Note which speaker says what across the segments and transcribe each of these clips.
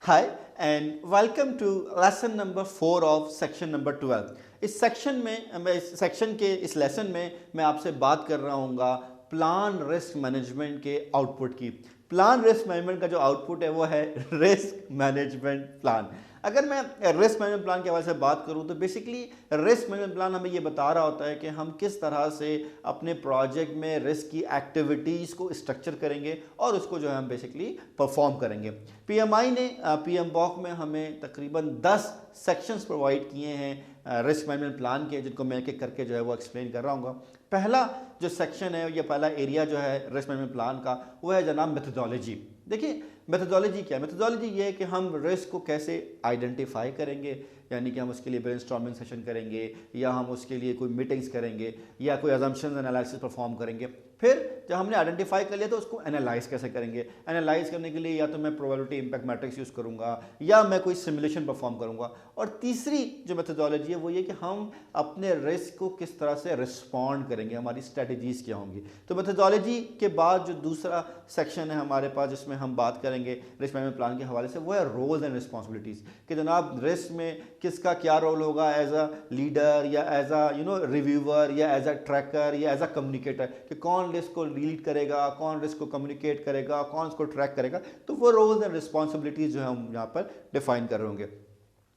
Speaker 1: Hi and welcome to lesson number 4 of section number 12। इस section में मैं इस सेक्शन के इस लेसन में मैं आपसे बात कर रहा हूँगा प्लान रिस्क मैनेजमेंट के आउटपुट की। प्लान रिस्क मैनेजमेंट का जो आउटपुट है वो है रिस्क मैनेजमेंट प्लान। अगर मैं रिस्क मैनेजमेंट प्लान के हवाले से बात करूं तो बेसिकली रिस्क मैनेजमेंट प्लान हमें ये बता रहा होता है कि हम किस तरह से अपने प्रोजेक्ट में रिस्क की एक्टिविटीज़ को स्ट्रक्चर करेंगे और उसको जो है हम बेसिकली परफॉर्म करेंगे। पीएमआई ने पीएमबॉक में हमें तकरीबन 10 सेक्शंस प्रोवाइड किए हैं रिस्क मैनेजमेंट प्लान के, जिनको मैं एक एक करके जो है वो एक्सप्लेन कर रहा हूँ। पहला जो सेक्शन है या पहला एरिया जो है रिस्क मैनेजमेंट प्लान का वो है जनाब मेथोडोलॉजी। देखिए मेथोडोलॉजी क्या है? मेथोडोलॉजी ये है कि हम रिस्क को कैसे आइडेंटिफाई करेंगे, यानी कि हम उसके लिए ब्रेनस्टॉर्मिंग सेशन करेंगे या हम उसके लिए कोई मीटिंग्स करेंगे या कोई अजम्पशंस एनालिसिस परफॉर्म करेंगे। फिर जब हमने आइडेंटिफाई कर लिया तो उसको एनालाइज कैसे करेंगे। एनालाइज करने के लिए या तो मैं प्रोबेबिलिटी इंपैक्ट मैट्रिक्स यूज़ करूँगा या मैं कोई सिमुलेशन परफॉर्म करूँगा। और तीसरी जो मेथोडोलॉजी है वो ये कि हम अपने रिस्क को किस तरह से रिस्पॉन्ड करेंगे, हमारी स्ट्रेटजीज़ क्या होंगी। तो मेथोडोलॉजी के बाद जो दूसरा सेक्शन है हमारे पास जिसमें हम बात करेंगे रिस्क मैनेजमेंट प्लान के हवाले से वो है रोल्स एंड रिस्पॉन्सिबिलिटीज़ कि जनाब रिस्क में किसका क्या रोल होगा एज अ लीडर या एज अ रिव्यूअर या एज अ ट्रैकर या एज अ कम्युनिकेटर, कि कौन रिस्क को लीड करेगा, कौन रिस्क को कम्युनिकेट करेगा, कौन इसको ट्रैक करेगा। तो वो रोल्स एंड रिस्पॉन्सिबिलिटीज़ जो है हम यहाँ पर डिफाइन कर रहे होंगे।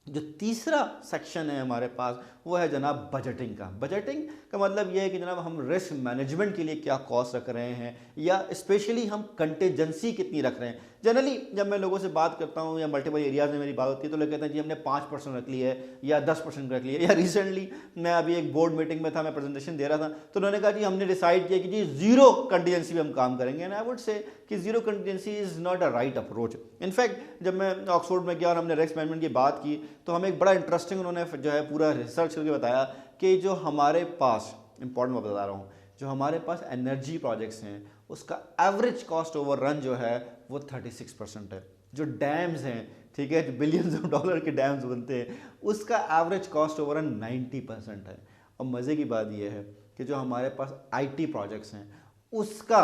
Speaker 1: जो तीसरा सेक्शन है हमारे पास वो है जनाब बजटिंग का। बजटिंग का मतलब ये है कि जनाब हम रिस्क मैनेजमेंट के लिए क्या कॉस्ट रख रहे हैं या स्पेशली हम कंटेजेंसी कितनी रख रहे हैं। जनरली जब मैं लोगों से बात करता हूँ या मल्टीपल एरियाज में मेरी बात होती है तो लोग कहते हैं जी हमने 5% रख ली है या 10% रख ली है। या रिसेंटली मैं अभी एक बोर्ड मीटिंग में था, मैं प्रेजेंटेशन दे रहा था तो उन्होंने कहा जी हमने डिसाइड किया कि जी जीरो कंटीजेंसी में हम काम करेंगे। एंड आई वुड से कि zero contingency is not a right approach. In fact जब मैं ऑक्सफोर्ड में गया और हमने रिस्क मैनेजमेंट की बात की तो हमें एक बड़ा इंटरेस्टिंग उन्होंने जो है पूरा रिसर्च करके बताया कि जो हमारे पास इंपॉर्टेंट मैं बता रहा हूँ, जो हमारे पास एनर्जी प्रोजेक्ट्स हैं उसका एवरेज कॉस्ट ओवर रन जो है वो 36% है। जो डैम्स हैं, ठीक है, जो बिलियंस ऑफ डॉलर के डैम्स बनते हैं उसका एवरेज कॉस्ट ओवर रन 90% है। और मज़े की बात यह है कि जो हमारे पास आईटी प्रोजेक्ट्स हैं उसका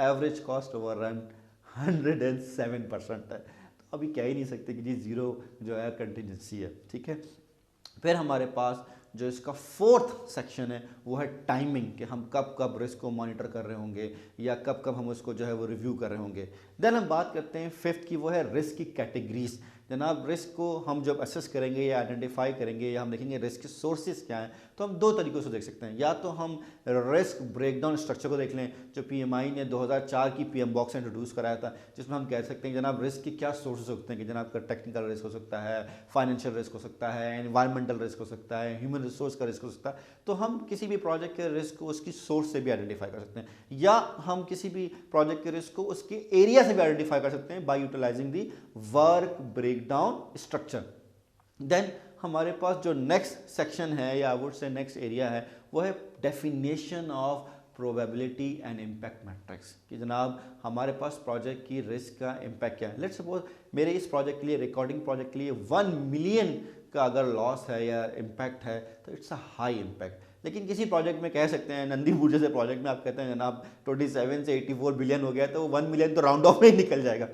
Speaker 1: एवरेज कॉस्ट ओवर रन 107% है। तो अभी कह ही नहीं सकते कि जी ज़ीरो जो है कंटीजेंसी है, ठीक है। फिर हमारे पास जो इसका फोर्थ सेक्शन है वो है टाइमिंग, कि हम कब कब रिस्क को मॉनिटर कर रहे होंगे या कब कब हम उसको जो है वो रिव्यू कर रहे होंगे। देन हम बात करते हैं फिफ्थ की, वो है रिस्क की कैटेगरीज। जनाब रिस्क को हम जब असेस करेंगे या आइडेंटिफाई करेंगे या हम देखेंगे रिस्क के सोर्सेज क्या हैं तो हम दो तरीक़ों से देख सकते हैं। या तो हम रिस्क ब्रेकडाउन स्ट्रक्चर को देख लें जो पीएमआई ने 2004 की पीएमबॉक्स से इंट्रोड्यूस कराया था, जिसमें हम कह सकते हैं जनाब रिस्क के क्या सोर्सेज होते हैं कि जनाब का टेक्निकल रिस्क हो सकता है, फाइनेंशियल रिस्क हो सकता है, एनवायरमेंटल रिस्क हो सकता है, ह्यूमन रिसोर्स का रिस्क हो सकता है। तो हम किसी भी प्रोजेक्ट के रिस्क को उसकी सोर्स से भी आइडेंटिफाई कर सकते हैं या हम किसी भी प्रोजेक्ट के रिस्क को उसके एरिया से भी आइडेंटिफाई कर सकते हैं by utilising the work breakdown structure. Then हमारे पास जो नेक्स्ट सेक्शन है या वुड से नेक्स्ट एरिया है वो है definition of probability and impact matrix, कि जनाब हमारे पास प्रोजेक्ट की रिस्क का इम्पैक्ट क्या है। लेट्स सपोज मेरे इस प्रोजेक्ट के लिए, रिकॉर्डिंग प्रोजेक्ट के लिए 1 मिलियन का अगर लॉस है या इम्पैक्ट है तो इट्स अ हाई इम्पैक्ट। लेकिन किसी प्रोजेक्ट में कह सकते हैं नंदीपुर जैसे प्रोजेक्ट में आप कहते हैं जनाब 27 से 84 बिलियन हो गया तो 1 मिलियन तो राउंड ऑफ में ही निकल जाएगा।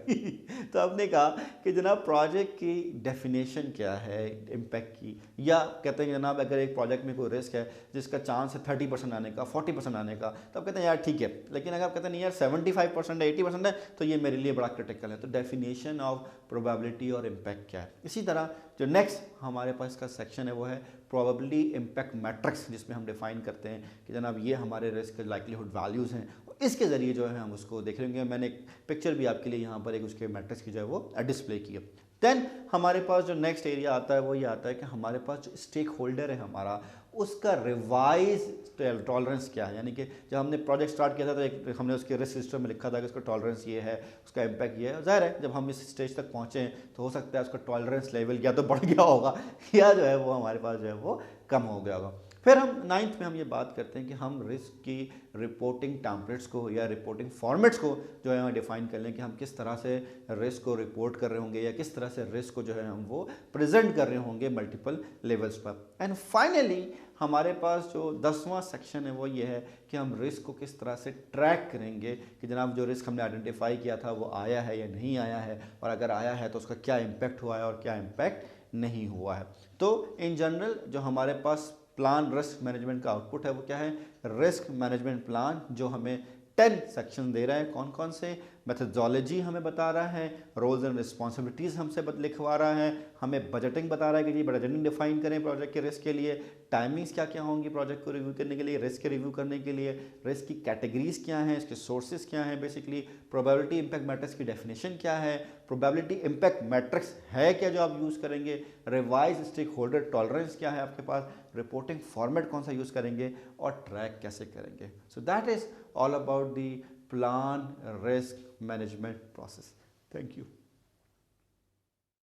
Speaker 1: तो आपने कहा कि जनाब प्रोजेक्ट की डेफिनेशन क्या है इम्पैक्ट की, या कहते हैं जनाब अगर एक प्रोजेक्ट में कोई रिस्क है जिसका चांस है 30% आने का, 40% आने का, तो आप कहते हैं यार ठीक है। लेकिन अगर आप कहते हैं नहीं यार 75% है, 80% है तो ये मेरे लिए बड़ा क्रिटिकल है। तो डेफिनेशन ऑफ प्रोबेबिलिटी और इम्पैक्ट क्या है। इसी तरह जो नेक्स्ट हमारे पास का सेक्शन है वो है प्रोबेबिलिटी इम्पैक्ट मैट्रिक्स, जिसमें हम डिफाइन करते हैं कि जनाब ये हमारे रिस्क लाइक्लीहुड वैल्यूज़ हैं और इसके ज़रिए जो है हम उसको देख लेंगे। मैंने एक पिक्चर भी आपके लिए यहाँ पर एक उसके मैट्रिक्स की जो है वो डिस्प्ले की है। देन हमारे पास जो नेक्स्ट एरिया आता है वो ये आता है कि हमारे पास जो स्टेक होल्डर है हमारा उसका रिवाइज टॉलरेंस क्या है। यानी कि जब हमने प्रोजेक्ट स्टार्ट किया था तो एक हमने उसके रिस्क सिस्टम में लिखा था कि उसका टॉलरेंस ये है, उसका इम्पैक्ट ये है। ज़ाहिर है जब हम इस स्टेज तक पहुँचे हैं तो हो सकता है उसका टॉलरेंस लेवल या तो बढ़ गया होगा या जो है वो हमारे पास जो है वो कम हो गया होगा। फिर हम नाइन्थ में हम ये बात करते हैं कि हम रिस्क की रिपोर्टिंग टेम्पलेट्स को या रिपोर्टिंग फॉर्मेट्स को जो है डिफाइन कर लें कि हम किस तरह से रिस्क को रिपोर्ट कर रहे होंगे या किस तरह से रिस्क को जो है हम वो प्रेजेंट कर रहे होंगे मल्टीपल लेवल्स पर। एंड फाइनली हमारे पास जो 10वां सेक्शन है वो ये है कि हम रिस्क को किस तरह से ट्रैक करेंगे कि जनाब जो रिस्क हमने आइडेंटिफाई किया था वो आया है या नहीं आया है, और अगर आया है तो उसका क्या इम्पैक्ट हुआ है और क्या इम्पैक्ट नहीं हुआ है। तो इन जनरल जो हमारे पास प्लान रिस्क मैनेजमेंट का आउटपुट है वो क्या है, रिस्क मैनेजमेंट प्लान, जो हमें 10 सेक्शन दे रहा है। कौन कौन से, मेथडोलॉजी हमें बता रहा है, रोल्स एंड रिस्पॉन्सिबिलिटीज़ हमसे लिखवा रहा है, हमें बजटिंग बता रहा है कि जी बजटिंग डिफाइन करें प्रोजेक्ट के रिस्क के लिए, टाइमिंग्स क्या क्या होंगी प्रोजेक्ट को रिव्यू करने के लिए, रिस्क के रिव्यू करने के लिए, रिस्क की कैटेगरीज क्या हैं, इसके सोर्सेज क्या हैं, बेसिकली प्रोबेबिलिटी इंपैक्ट मैट्रिक्स की डेफिनेशन क्या है, प्रोबेबिलिटी इंपैक्ट मैट्रिक्स है क्या जो आप यूज़ करेंगे, रिवाइज स्टेक होल्डर टॉलरेंस क्या है आपके पास, रिपोर्टिंग फॉर्मेट कौन सा यूज़ करेंगे और ट्रैक कैसे करेंगे। So that is all about the plan risk management process. Thank you.